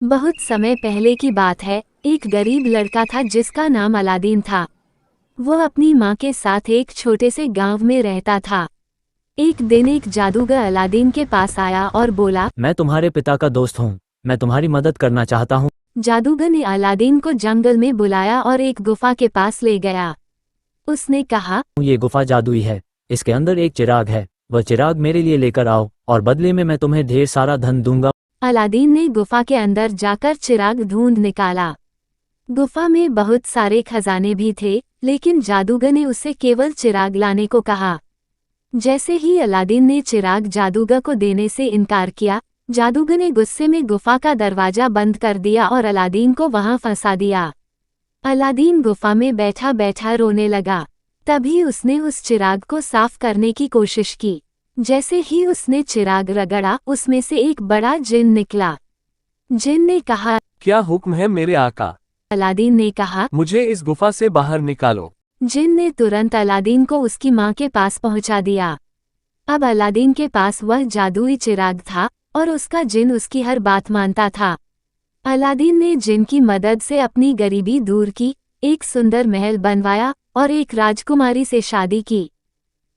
बहुत समय पहले की बात है। एक गरीब लड़का था जिसका नाम अलादीन था। वो अपनी माँ के साथ एक छोटे से गांव में रहता था। एक दिन एक जादूगर अलादीन के पास आया और बोला, मैं तुम्हारे पिता का दोस्त हूँ, मैं तुम्हारी मदद करना चाहता हूँ। जादूगर ने अलादीन को जंगल में बुलाया और एक गुफा के पास ले गया। उसने कहा, ये गुफा जादुई है, इसके अंदर एक चिराग है, वह चिराग मेरे लिए लेकर आओ और बदले में मैं तुम्हें ढेर सारा धन दूंगा। अलादीन ने गुफा के अंदर जाकर चिराग ढूंढ निकाला। गुफा में बहुत सारे खजाने भी थे, लेकिन जादूगर ने उससे केवल चिराग लाने को कहा। जैसे ही अलादीन ने चिराग जादूगर को देने से इनकार किया, जादूगर ने गुस्से में गुफा का दरवाजा बंद कर दिया और अलादीन को वहां फंसा दिया। अलादीन गुफा में बैठा बैठा रोने लगा। तभी उसने उस चिराग को साफ करने की कोशिश की। जैसे ही उसने चिराग रगड़ा, उसमें से एक बड़ा जिन निकला। जिन ने कहा, क्या हुक्म है मेरे आका? अलादीन ने कहा, मुझे इस गुफा से बाहर निकालो। जिन ने तुरंत अलादीन को उसकी माँ के पास पहुंचा दिया। अब अलादीन के पास वह जादुई चिराग था और उसका जिन उसकी हर बात मानता था। अलादीन ने जिन की मदद से अपनी गरीबी दूर की, एक सुंदर महल बनवाया और एक राजकुमारी से शादी की।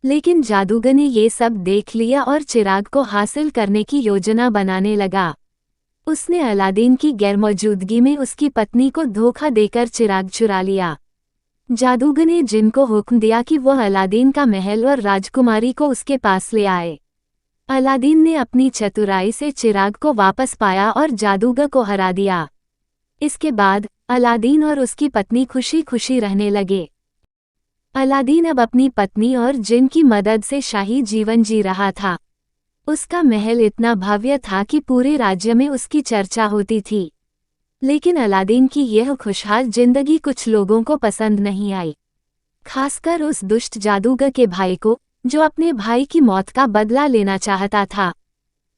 लेकिन जादूगर ने ये सब देख लिया और चिराग को हासिल करने की योजना बनाने लगा। उसने अलादीन की गैरमौजूदगी में उसकी पत्नी को धोखा देकर चिराग चुरा लिया। जादूगर ने जिन को हुक्म दिया कि वह अलादीन का महल और राजकुमारी को उसके पास ले आए। अलादीन ने अपनी चतुराई से चिराग को वापस पाया और जादूगर को हरा दिया। इसके बाद अलादीन और उसकी पत्नी खुशी खुशी रहने लगे। अलादीन अब अपनी पत्नी और जिन की मदद से शाही जीवन जी रहा था। उसका महल इतना भव्य था कि पूरे राज्य में उसकी चर्चा होती थी। लेकिन अलादीन की यह खुशहाल जिंदगी कुछ लोगों को पसंद नहीं आई, खासकर उस दुष्ट जादूगर के भाई को, जो अपने भाई की मौत का बदला लेना चाहता था।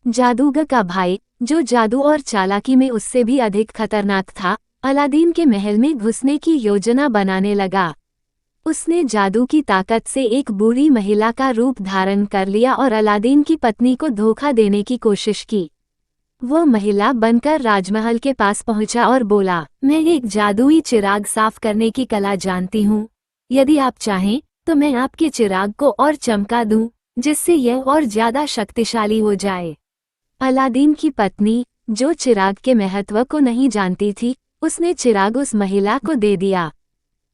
जादूगर का भाई, जो जादू और चालाकी में उससे भी अधिक खतरनाक था, अलादीन के महल में घुसने की योजना बनाने लगा। उसने जादू की ताकत से एक बूढ़ी महिला का रूप धारण कर लिया और अलादीन की पत्नी को धोखा देने की कोशिश की। वो महिला बनकर राजमहल के पास पहुंचा और बोला, मैं एक जादुई चिराग साफ करने की कला जानती हूँ। यदि आप चाहें तो मैं आपके चिराग को और चमका दूं, जिससे यह और ज्यादा शक्तिशाली हो जाए। अलादीन की पत्नी, जो चिराग के महत्व को नहीं जानती थी, उसने चिराग उस महिला को दे दिया।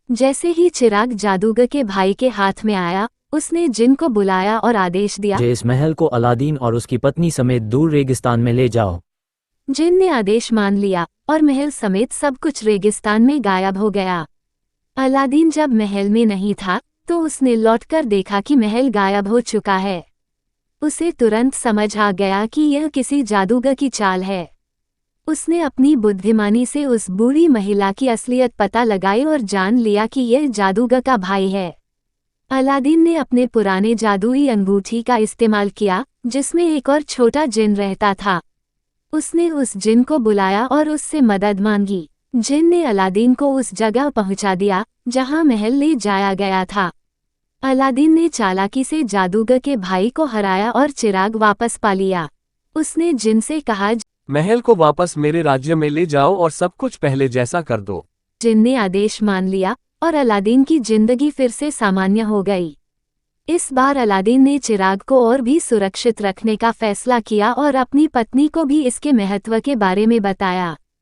जैसे ही चिराग जादूगर के भाई के हाथ में आया, उसने जिन को बुलाया और आदेश दिया, इस महल को अलादीन और उसकी पत्नी समेत दूर रेगिस्तान में ले जाओ। जिन ने आदेश मान लिया और महल समेत सब कुछ रेगिस्तान में गायब हो गया। अलादीन जब महल में नहीं था तो उसने लौटकर देखा कि महल गायब हो चुका है। उसे तुरंत समझ आ गया कि यह किसी जादूगर की चाल है। उसने अपनी बुद्धिमानी से उस बूढ़ी महिला की असलियत पता लगाई और जान लिया कि यह जादूगर का भाई है। अलादीन ने अपने पुराने जादुई अंगूठी का इस्तेमाल किया, जिसमें एक और छोटा जिन रहता था। उसने उस जिन को बुलाया और उससे मदद मांगी। जिन ने अलादीन को उस जगह पहुंचा दिया जहां महल ले जाया गया था। अलादीन ने चालाकी से जादूगर के भाई को हराया और चिराग वापस पा लिया। उसने जिन से कहा, महल को वापस मेरे राज्य में ले जाओ और सब कुछ पहले जैसा कर दो। जिन ने आदेश मान लिया और अलादीन की जिंदगी फिर से सामान्य हो गई। इस बार अलादीन ने चिराग को और भी सुरक्षित रखने का फैसला किया और अपनी पत्नी को भी इसके महत्व के बारे में बताया।